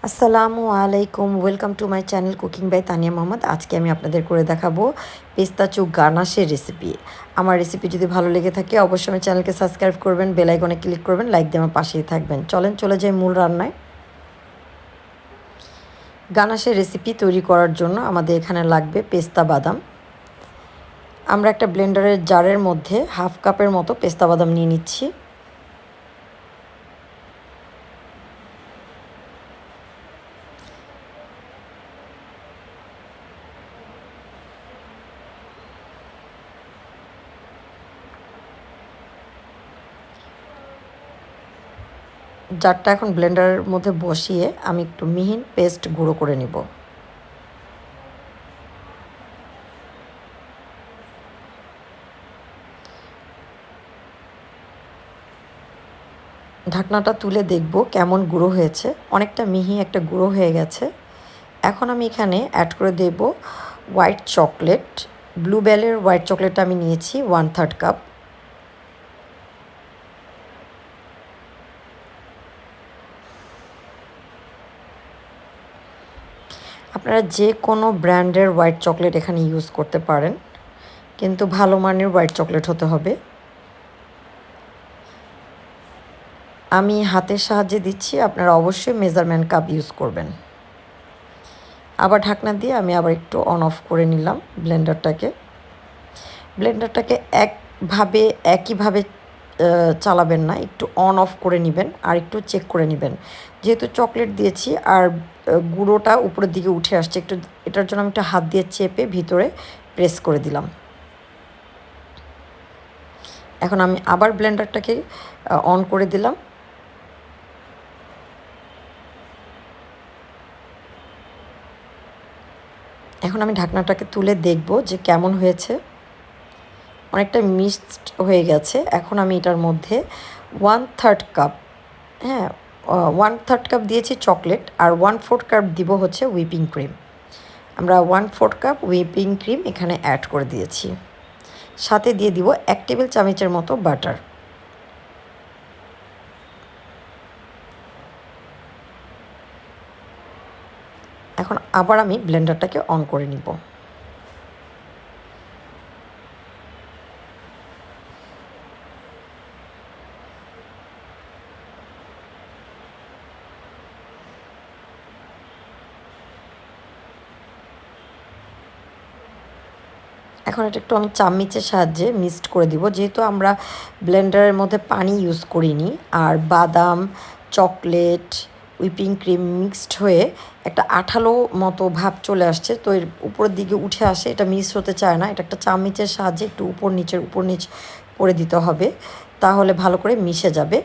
আসসালামু আলাইকুম, welcome to my channel cooking by Tania Mohammad. আজকে আমি আপনাদের করে দেখাবো পেস্তাচু গানাশের রেসিপি। আমার রেসিপি যদি ভালো লেগে থাকে অবশ্যই আমার চ্যানেলকে সাবস্ক্রাইব করবেন, বেল আইকনে ক্লিক করবেন, লাইক দিয়ে আমার পাশেই থাকবেন। চলেন চলে যাই মূল রান্নায়। গানাশের রেসিপি তৈরি করার জন্য আমাদের এখানে লাগবে পেস্তা বাদাম। আমরা একটা ব্লেন্ডারের জারের মধ্যে হাফ কাপের মতো পেস্তা বাদাম নিয়ে নিচ্ছি। জারটা এখন ব্লেন্ডারের মধ্যে বসিয়ে আমি একটু মিহিন পেস্ট গুঁড়ো করে নিব। ঢাকনাটা তুলে দেখব কেমন গুঁড়ো হয়েছে। অনেকটা মিহি একটা গুঁড়ো হয়ে গেছে। এখন আমি এখানে অ্যাড করে দেব হোয়াইট চকলেট। ব্লুবেলের হোয়াইট চকলেটটা আমি নিয়েছি 1/3 কাপ। আপনারা যে কোনো ব্র্যান্ডের হোয়াইট চকলেট এখানে ইউজ করতে পারেন, কিন্তু ভালো মানের হোয়াইট চকলেট হতে হবে। আমি হাতের সাহায্যে দিচ্ছি, আপনারা অবশ্যই মেজারমেন্ট কাপ ইউজ করবেন। আবার ঢাকনা দিয়ে আমি আবার একটু অন অফ করে নিলাম ব্লেন্ডারটাকে একইভাবে চালাবেন না, একটু অন অফ করে নেবেন আর একটু চেক করে নেবেন। যেহেতু চকলেট দিয়েছি আর গুঁড়োটা উপরের দিকে উঠে আসছে, একটু এটার জন্য আমি একটু হাত দিয়ে চেপে ভিতরে প্রেস করে দিলাম। এখন আমি আবার ব্লেন্ডারটাকে অন করে দিলাম। এখন আমি ঢাকনাটাকে তুলে দেখব যে কেমন হয়েছে। অনেকটা মিক্সড হয়ে গেছে। এখন আমি এটার মধ্যে 1/3 কাপ, হ্যাঁ 1/3 কাপ দিয়েছি চকলেট আর 1/4 কাপ দিব হচ্ছে হুইপিং ক্রিম। আমরা 1/4 কাপ হুইপিং ক্রিম এখানে অ্যাড করে দিয়েছি। সাথে দিয়ে দিব 1 টেবিল চামচের মতো বাটার। এখন আবার আমি ব্লেন্ডারটাকে অন করে নিব। এখন এটা একটু আমি চামচের সাহায্যে মিক্সড করে দিব, যেহেতু আমরা ব্লেন্ডারের মধ্যে পানি ইউজ করিনি আর বাদাম, চকলেট, হুইপিং ক্রিম মিক্সড হয়ে একটা আঠালো মতো ভাব চলে আসছে, তো এর উপরের দিকে উঠে আসে, এটা মিক্স হতে চায় না। এটা একটা চামচের সাহায্যে একটু উপর নিচ করে দিতে হবে, তাহলে ভালো করে মিশে যাবে।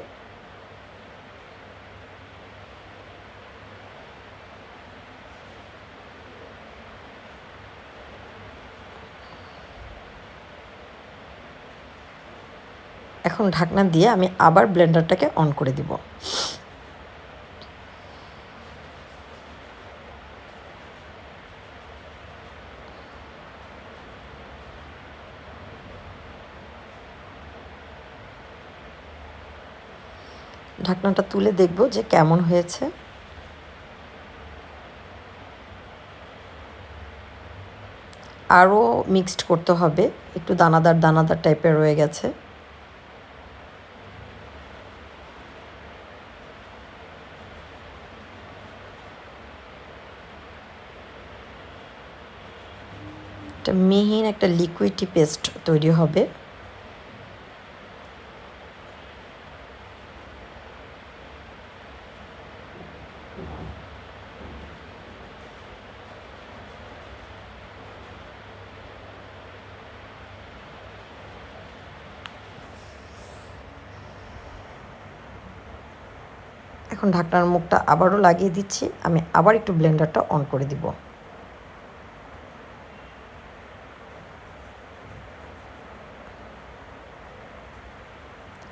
এখন ঢাকনা দিয়ে আমি আবার ব্লেন্ডারটাকে অন করে দিব। ঢাকনাটা তুলে দেখব যে কেমন হয়েছে। আরও মিক্সড করতে হবে, একটু দানাদার দানাদার টাইপের রয়ে গেছে। একটা মিহিন একটা লিকুইডি পেস্ট তৈরি হবে। এখন ঢাকনার মুখটা আবারও লাগিয়ে দিচ্ছি, আমি আবার একটু ব্লেন্ডারটা অন করে দিব।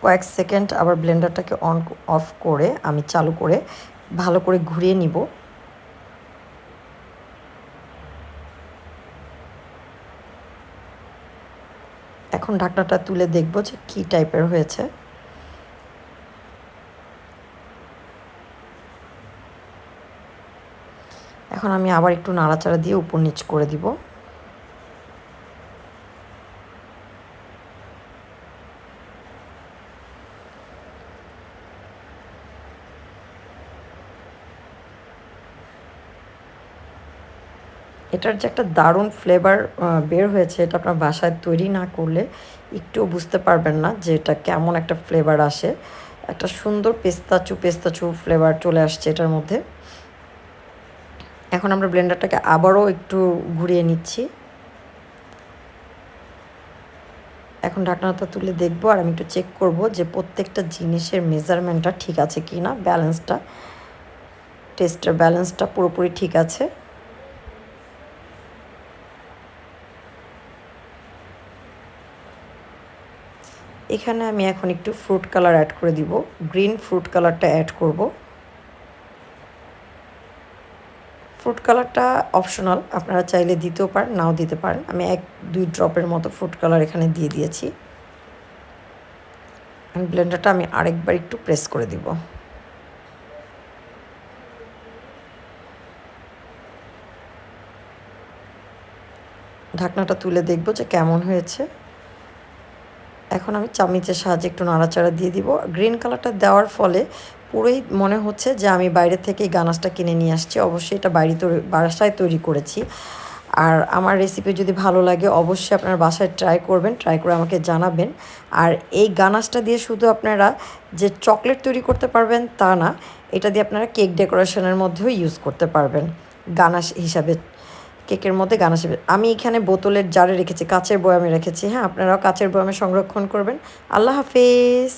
কয়েক সেকেন্ড আবার ব্লেন্ডারটাকে অন অফ করে আমি চালু করে ভালো করে ঘুরিয়ে নিব। এখন ঢাকনাটা তুলে দেখব যে কী টাইপের হয়েছে। এখন আমি আবার একটু নাড়াচাড়া দিয়ে উপর নিচ করে দিব। এটার যে একটা দারুণ ফ্লেভার বের হয়েছে, এটা আপনার বাসায় তৈরি না করলে একটুও বুঝতে পারবেন না যে এটা কেমন একটা ফ্লেভার আসে। একটা সুন্দর পেস্তাচু ফ্লেভার চলে আসছে এটার মধ্যে। এখন আমরা ব্লেন্ডারটাকে আবারও একটু ঘুরিয়ে নিচ্ছি। এখন ঢাকনাটা তুলে দেখবো আর আমি একটু চেক করব যে প্রত্যেকটা জিনিসের মেজারমেন্টটা ঠিক আছে কি না, ব্যালেন্সটা, টেস্টের ব্যালেন্সটা পুরোপুরি ঠিক আছে। এখানে আমি এখন একটু ফ্রুট কালার অ্যাড করে দিব, গ্রিন ফ্রুট কালারটা অ্যাড করব। ফ্রুট কালারটা অপশনাল, আপনারা চাইলে দিতেও পারেন, নাও দিতে পারেন। আমি 1-2 ড্রপের মতো ফ্রুট কালার এখানে দিয়ে দিয়েছি। ব্লেন্ডারটা আমি আরেকবার একটু প্রেস করে দিব। ঢাকনাটা তুলে দেখব যে কেমন হয়েছে। এখন আমি চামচের সাহায্যে একটু নাড়াচাড়া দিয়ে দিব। গ্রিন কালারটা দেওয়ার ফলে পুরোই মনে হচ্ছে যে আমি বাইরে থেকে এই গানাশটা কিনে নিয়ে আসছি। অবশ্যই এটা বাসায় তৈরি করেছি। আর আমার রেসিপি যদি ভালো লাগে অবশ্যই আপনারা বাসায় ট্রাই করবেন, ট্রাই করে আমাকে জানাবেন। আর এই গানাশটা দিয়ে শুধু আপনারা যে চকলেট তৈরি করতে পারবেন তা না, এটা দিয়ে আপনারা কেক ডেকোরেশনের মধ্যেও ইউজ করতে পারবেন গানাশ হিসাবে। কেকের মধ্যে গানাশ হিসেবে আমি এখানে বোতলের জারে রেখেছি, কাচের বয়ামে রেখেছি। হ্যাঁ, আপনারাও কাচের বয়ামে সংরক্ষণ করবেন। আল্লাহ হাফেজ।